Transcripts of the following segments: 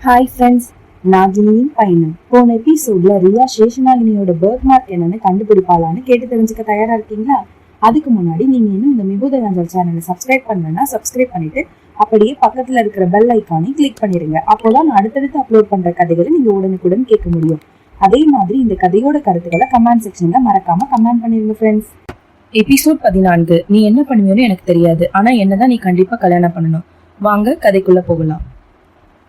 Hi friends, நாகினியின் பயணம். போன எபிசோட்ல ரியா சேஷநாகினியோட பர்த் மார்க் என்னன்னு கண்டுபிடிப்பாளான்னு கேட்டு தெரிஞ்சுக்க தயாரா இருக்கீங்களா? அதுக்கு முன்னாடி நீங்க இன்னும் இந்த மிபுதயாஞ்சல் சேனலை சப்ஸ்கிரைப் பண்ணலன்னா சப்ஸ்கிரைப் பண்ணிட்டு அப்படியே பக்கத்துல இருக்கிற பெல் ஐக்கானை கிளிக் பண்ணிருங்க. அப்போதான் நான் அடுத்தடுத்து அப்லோட் பண்ற கதைகளை நீங்க உடனுக்குடன் கேட்க முடியும். அதே மாதிரி இந்த கதையோட கருத்துக்களை கமெண்ட் செக்ஷன்ல மறக்காம கமெண்ட் பண்ணிருங்க ஃப்ரெண்ட்ஸ். எபிசோட் 14. நீ என்ன பண்ணுவியோன்னு எனக்கு தெரியாது, ஆனா என்னதான் நீ கண்டிப்பா கல்யாணம் பண்ணணும். வாங்க கதைக்குள்ள போகலாம்.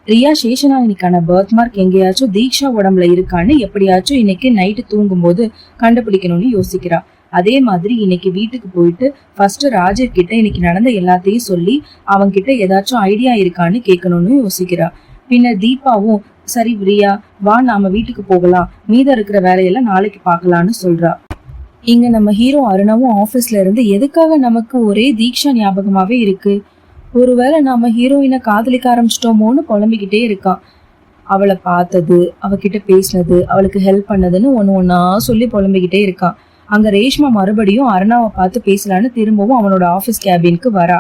ரியா சேஷநாகினிக்கான பர்த் மார்க் எங்கேயாச்சும் தீக்ஷா உடம்புல இருக்கான்னு எப்படியாச்சும் இன்னைக்கு நைட்டு தூங்கும் போது கண்டுபிடிக்கணும்னு யோசிக்கிறா. அதே மாதிரி இன்னைக்கு வீட்டுக்கு போயிட்டு ஃபர்ஸ்ட் ராஜர் கிட்ட இன்னைக்கு நடந்த எல்லாத்தையும் சொல்லி அவங்க கிட்ட ஏதாச்சும் ஐடியா இருக்கான்னு கேட்கணும்னு யோசிக்கிறா. பின்னர் தீபாவும் சரி ரியா வா நாம வீட்டுக்கு போகலாம், மீதம் இருக்கிற வேலையெல்லாம் நாளைக்கு பாக்கலாம்னு சொல்றா. இங்க நம்ம ஹீரோ அருணாவும் ஆபீஸ்ல இருந்து எதுக்காக நமக்கு ஒரே தீக்ஷா ஞாபகமாவே இருக்கு, ஒருவேளை நாம ஹீரோயினை காதலிக்க ஆரம்பிச்சிட்டோமோன்னு புலம்பிக்கிட்டே இருக்கான். அவளை பார்த்தது, அவகிட்ட பேசினது, அவளுக்கு ஹெல்ப் பண்ணதுன்னு ஒன்னா சொல்லி புலம்பிக்கிட்டே இருக்கான். அங்க ரேஷ்மா மறுபடியும் அருணாவை பார்த்து பேசலான்னு திரும்பவும் அவனோட ஆபீஸ் கேபினுக்கு வரா.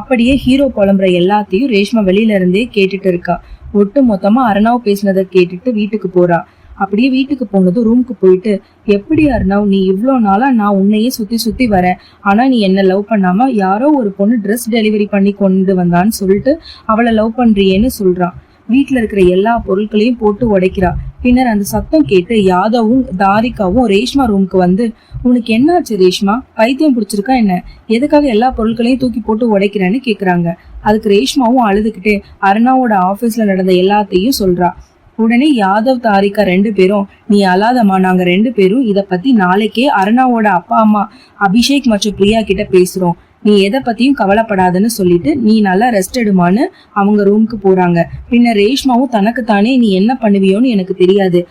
அப்படியே ஹீரோ புலம்புற எல்லாத்தையும் ரேஷ்மா வெளியில இருந்தே கேட்டுட்டு இருக்கா. ஒட்டு மொத்தமா அருணாவை பேசினதை கேட்டுட்டு வீட்டுக்கு போறா. அப்படியே வீட்டுக்கு போனதும் ரூமுக்கு போயிட்டு, எப்படி அருணாவ் நீ இவ்வளோ நாளா நான் உன்னையே சுத்தி வரேன், ஆனா நீ என்ன லவ் பண்ணாம யாரோ ஒரு பொண்ணு ட்ரெஸ் டெலிவரி பண்ணி கொண்டு வந்தான்னு சொல்லிட்டு அவளை லவ் பண்றியேன்னு சொல்றான். வீட்டுல இருக்கிற எல்லா பொருட்களையும் போட்டு உடைக்கிறா. பின்னர் அந்த சத்தம் கேட்டு யாதவும் தாரிகாவும் ரேஷ்மா ரூமுக்கு வந்து, உனக்கு என்னாச்சு ரேஷ்மா, பைத்தியம் பிடிச்சிருக்கா என்ன, எதுக்காக எல்லா பொருட்களையும் தூக்கி போட்டு உடைக்கிறேன்னு கேக்குறாங்க. அதுக்கு ரேஷ்மாவும் அழுதுகிட்டே அருணாவோட ஆபீஸ்ல நடந்த எல்லாத்தையும் சொல்றா. உடனே யாதவ் தாரிகா 2 பேரும், நீ அழாதம்மா, நாங்க 2 பேரும் இத பத்தி நாளைக்கே அருணாவோட அப்பா அம்மா அபிஷேக் மற்றும் பிரியா கிட்ட பேசுறோம், நீ எதை பத்தியும் கவலைப்படாதுன்னு சொல்லிட்டு நீ நல்லா ரெஸ்ட் எடுமான்னு அவங்க ரூமுக்கு போறாங்க. பின்னர் ரேஷ்மாவும் தனக்குத்தானே நீ என்ன பண்ணுவியோன்னு எனக்கு தெரியாது,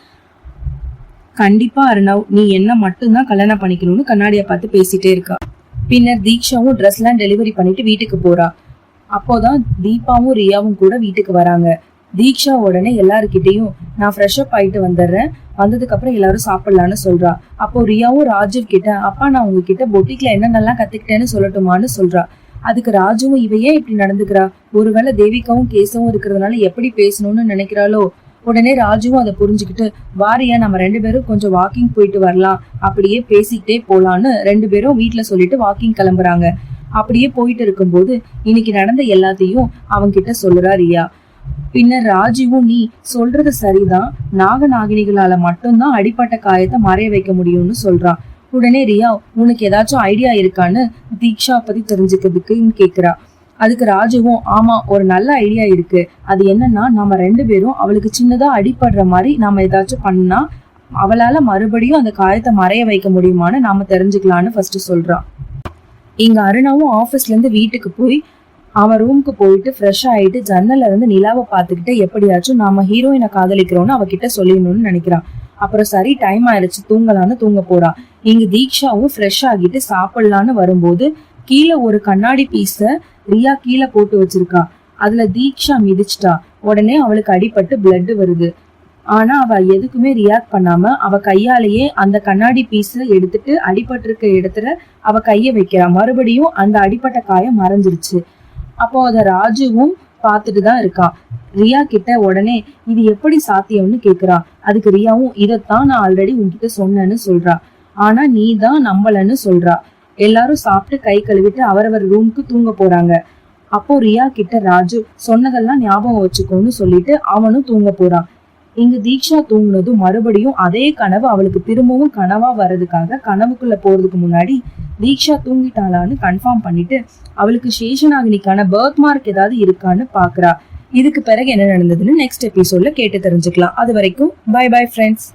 கண்டிப்பா அருணாவ் நீ என்ன மட்டும்தான் கல்யாணம் பண்ணிக்கணும்னு கண்ணாடியை பார்த்து பேசிட்டே இருக்கா. பின்னர் தீக்ஷாவும் ட்ரெஸ் எல்லாம் டெலிவரி பண்ணிட்டு வீட்டுக்கு போறா. அப்போதான் தீபாவும் ரியாவும் கூட வீட்டுக்கு வராங்க. தீக்ஷா உடனே எல்லாருக்கிட்டையும் நான் ஃப்ரெஷ் அப் ஆயிட்டு வந்துடுறேன், வந்ததுக்கு அப்புறம் எல்லாரும் சாப்பிடலான்னு சொல்றா. அப்போ ரியாவும் ராஜீவ் கிட்ட, அப்பா நான் உங்ககிட்ட பொட்டிக்ல என்னென்னலாம் கத்துக்கிட்டேன்னு சொல்லட்டுமான்னு சொல்றா. அதுக்கு ராஜுவும் இவையே இப்படி நடந்துக்கிறா, ஒருவேளை தேவிகாவும் கேசவும் இருக்கிறதுனால எப்படி பேசணும்னு நினைக்கிறாளோ. உடனே ராஜுவும் அதை புரிஞ்சுக்கிட்டு, வாரியா நம்ம 2 பேரும் கொஞ்சம் வாக்கிங் போயிட்டு வரலாம், அப்படியே பேசிக்கிட்டே போலான்னு 2 பேரும் வீட்டுல சொல்லிட்டு வாக்கிங் கிளம்புறாங்க. அப்படியே போயிட்டு இருக்கும்போது இன்னைக்கு நடந்த எல்லாத்தையும் அவங்க கிட்ட சொல்லுறா ரியா. பின்னர் ராஜீவும், நீ சொல்றது சரிதான், நாகநாகினிகளால மட்டும்தான் அடிப்பட்ட காயத்தை மறைய வைக்க முடியும்னு சொல்றான். உடனே ரியா, உனக்கு ஏதாச்சும் ஐடியா இருக்கான்னு தீக்ஷா பத்தி தெரிஞ்சுக்கிறதுக்குன்னு கேக்குறா. அதுக்கு ராஜுவும், ஆமா ஒரு நல்ல ஐடியா இருக்கு, அது என்னன்னா நம்ம 2 பேரும் அவளுக்கு சின்னதா அடிபடுற மாதிரி நாம ஏதாச்சும் பண்ணா அவளால மறுபடியும் அந்த காயத்தை மறைய வைக்க முடியுமான்னு நாம தெரிஞ்சுக்கலான்னு ஃபர்ஸ்ட் சொல்றான். இங்க அருணாவும் ஆபீஸ்ல இருந்து வீட்டுக்கு போய் அவன் ரூமுக்கு போயிட்டு ஃப்ரெஷ் ஆயிட்டு ஜன்னல்ல இருந்து நிலாவை பார்த்துக்கிட்டு எப்படியாச்சும் நாம ஹீரோயினை காதலிக்கிறோம்னு அவகிட்ட சொல்லிடணும்னு நினைக்கிறான். அப்புறம் சரி டைம் ஆயிடுச்சு தூங்கலான்னு தூங்க போறான். இங்க தீக்ஷாவும் ஃப்ரெஷ் ஆகிட்டு சாப்பிடலான்னு வரும்போது கீழே ஒரு கண்ணாடி பீஸ ரியா கீழே போட்டு வச்சிருக்கா. அதுல தீக்ஷா மிதிச்சிட்டா. உடனே அவளுக்கு அடிபட்டு பிளட் வருது. ஆனா அவ எதுக்குமே ரியாக்ட் பண்ணாம அவ கையாலேயே அந்த கண்ணாடி பீஸ எடுத்துட்டு அடிபட்டு இருக்க இடத்துல அவ கைய வைக்கிறா. மறுபடியும் அந்த அடிப்பட்ட காயம் மறைஞ்சிருச்சு. அப்போ அத ராஜுவும் பார்த்துட்டு தான் இருக்கான். ரியா கிட்ட உடனே இது எப்படி சாத்தியம்னு கேக்குறா. அதுக்கு ரியாவும், இதைத்தான் நான் ஆல்ரெடி உன்கிட்ட சொன்னேன்னு சொல்றா, ஆனா நீ தான் நம்பலன்னு சொல்றா. எல்லாரும் சாப்பிட்டு கை கழுவிட்டு அவரவர் ரூமுக்கு தூங்க போறாங்க. அப்போ ரியா கிட்ட ராஜு சொன்னதெல்லாம் ஞாபகம் வச்சுக்கோன்னு சொல்லிட்டு அவனும் தூங்க போறான். இங்க தீக்ஷா தூங்குனதும் மறுபடியும் அதே கனவு அவளுக்கு திரும்பவும் கனவா வர்றதுக்காக கனவுக்குள்ள போறதுக்கு முன்னாடி தீக்ஷா தூங்கிட்டாளான்னு கன்ஃபார்ம் பண்ணிட்டு அவளுக்கு சேஷநாகினிக்கான பர்த் மார்க் ஏதாவது இருக்கான்னு பாக்குறா. இதுக்கு பிறகு என்ன நடந்ததுன்னு நெக்ஸ்ட் எபிசோட்ல கேட்டு தெரிஞ்சுக்கலாம். அது வரைக்கும் பை பை ஃப்ரெண்ட்ஸ்.